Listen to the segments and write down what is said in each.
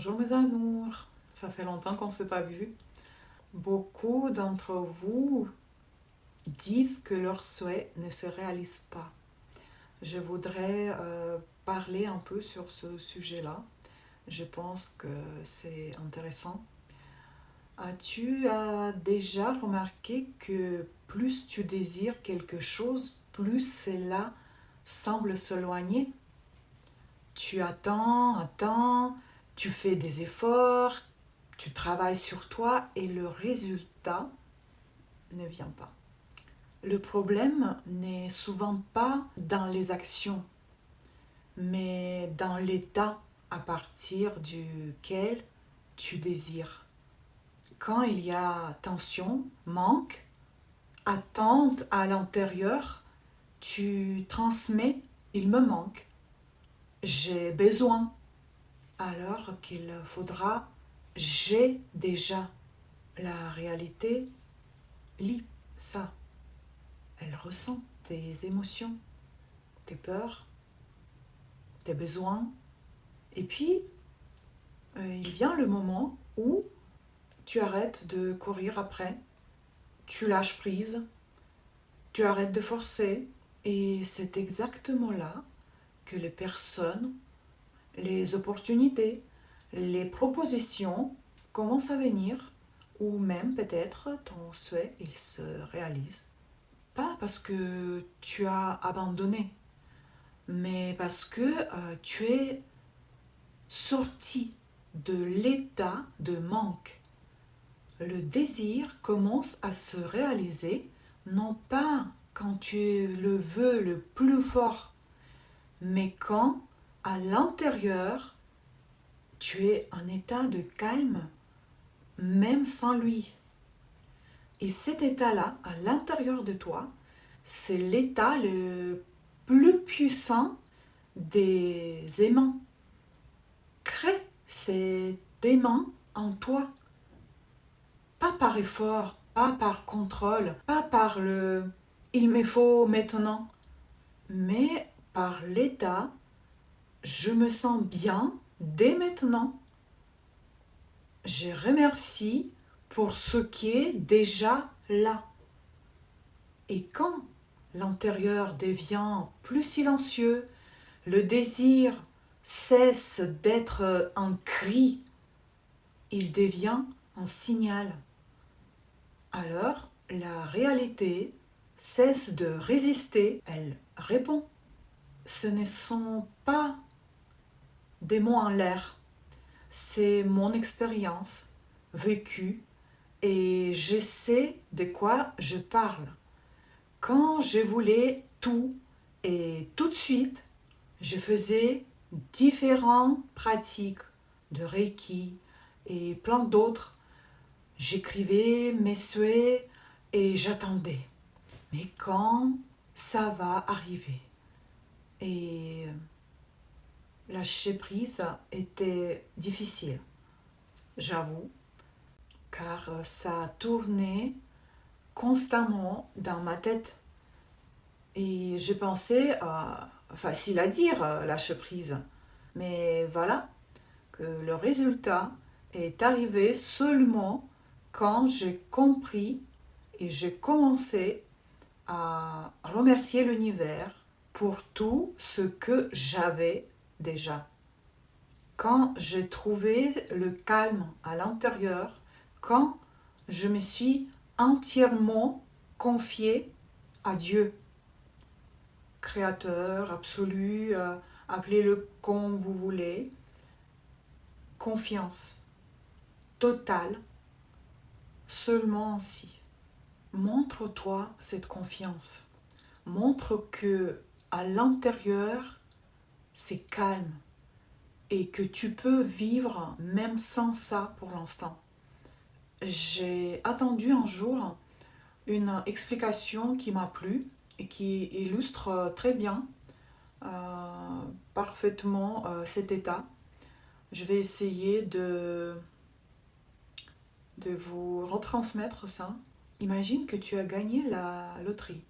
Bonjour mes amours, ça fait longtemps qu'on ne s'est pas vu. Beaucoup d'entre vous disent que leurs souhaits ne se réalisent pas. Je voudrais parler un peu sur ce sujet-là. Je pense que c'est intéressant. Tu as déjà remarqué que plus tu désires quelque chose, plus cela semble s'éloigner? Tu attends, tu fais des efforts, tu travailles sur toi et le résultat ne vient pas. Le problème n'est souvent pas dans les actions, mais dans l'état à partir duquel tu désires. Quand il y a tension, manque, attente à l'intérieur, tu transmets, il me manque, j'ai besoin, alors qu'il faudra j'ai déjà. La réalité lit ça. Elle ressent tes émotions, tes peurs, tes besoins. Et puis, il vient le moment où tu arrêtes de courir après, tu lâches prise, tu arrêtes de forcer. Et c'est exactement là que les personnes, les opportunités, les propositions commencent à venir, ou même peut-être ton souhait, il se réalise. Pas parce que tu as abandonné, mais parce que tu es sorti de l'état de manque. Le désir commence à se réaliser, non pas quand tu le veux le plus fort, mais quand, à l'intérieur, tu es en état de calme, même sans lui. Et cet état-là, à l'intérieur de toi, c'est l'état le plus puissant des aimants. Crée cet aimant en toi. Pas par effort, pas par contrôle, pas par le il me faut maintenant, mais par l'état je me sens bien dès maintenant. Je remercie pour ce qui est déjà là. Et quand l'intérieur devient plus silencieux, le désir cesse d'être un cri, il devient un signal. Alors, la réalité cesse de résister, elle répond. Ce ne sont pas des mots en l'air, c'est mon expérience vécue et je sais de quoi je parle. Quand je voulais tout et tout de suite, je faisais différentes pratiques de Reiki et plein d'autres. J'écrivais mes souhaits et j'attendais. Mais quand ça va arriver? Et lâcher prise était difficile, j'avoue, car ça tournait constamment dans ma tête. Et je pensais, facile à dire, lâcher prise. Mais voilà, que le résultat est arrivé seulement quand j'ai compris et j'ai commencé à remercier l'univers pour tout ce que j'avais déjà. Quand j'ai trouvé le calme à l'intérieur, quand je me suis entièrement confiée à Dieu, créateur absolu, appelez-le comme vous voulez, confiance totale, seulement ainsi. Montre-toi cette confiance. Montre que à l'intérieur, c'est calme et que tu peux vivre même sans ça pour l'instant. J'ai attendu un jour une explication qui m'a plu et qui illustre très bien, parfaitement cet état. Je vais essayer de vous retransmettre ça. Imagine que tu as gagné la loterie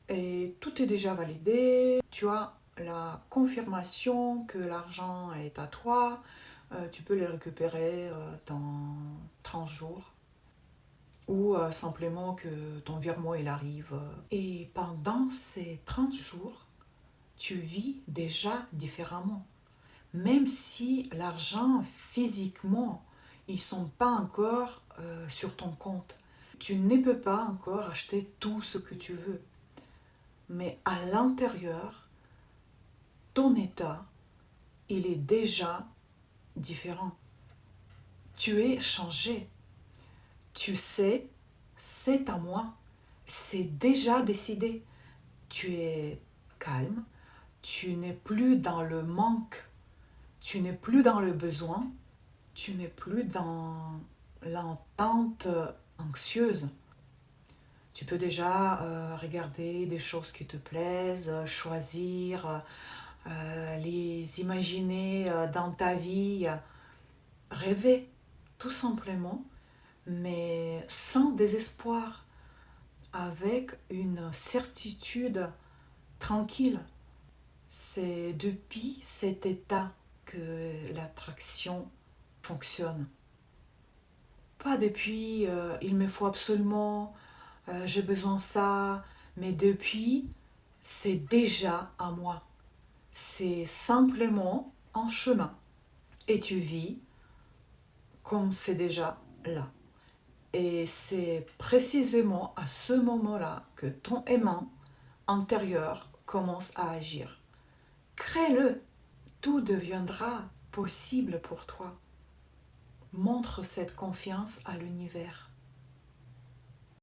et tout est déjà validé. Tu as la confirmation que l'argent est à toi. tu peux les récupérer dans 30 jours ou simplement que ton virement il arrive. Et pendant ces 30 jours, tu vis déjà différemment. Même si l'argent physiquement, ils ne sont pas encore sur ton compte. Tu ne peux pas encore acheter tout ce que tu veux. Mais à l'intérieur, ton état, il est déjà différent. Tu es changé. Tu sais, c'est à moi. C'est déjà décidé. Tu es calme. Tu n'es plus dans le manque. Tu n'es plus dans le besoin. Tu n'es plus dans l'entente anxieuse. Tu peux déjà regarder des choses qui te plaisent, choisir, les imaginer dans ta vie, rêver tout simplement, mais sans désespoir, avec une certitude tranquille. C'est depuis cet état que l'attraction fonctionne. Pas depuis il me faut absolument, j'ai besoin de ça, mais depuis c'est déjà à moi. C'est simplement en chemin. Et tu vis comme c'est déjà là. Et c'est précisément à ce moment-là que ton aimant intérieur commence à agir. Crée-le, tout deviendra possible pour toi. Montre cette confiance à l'univers.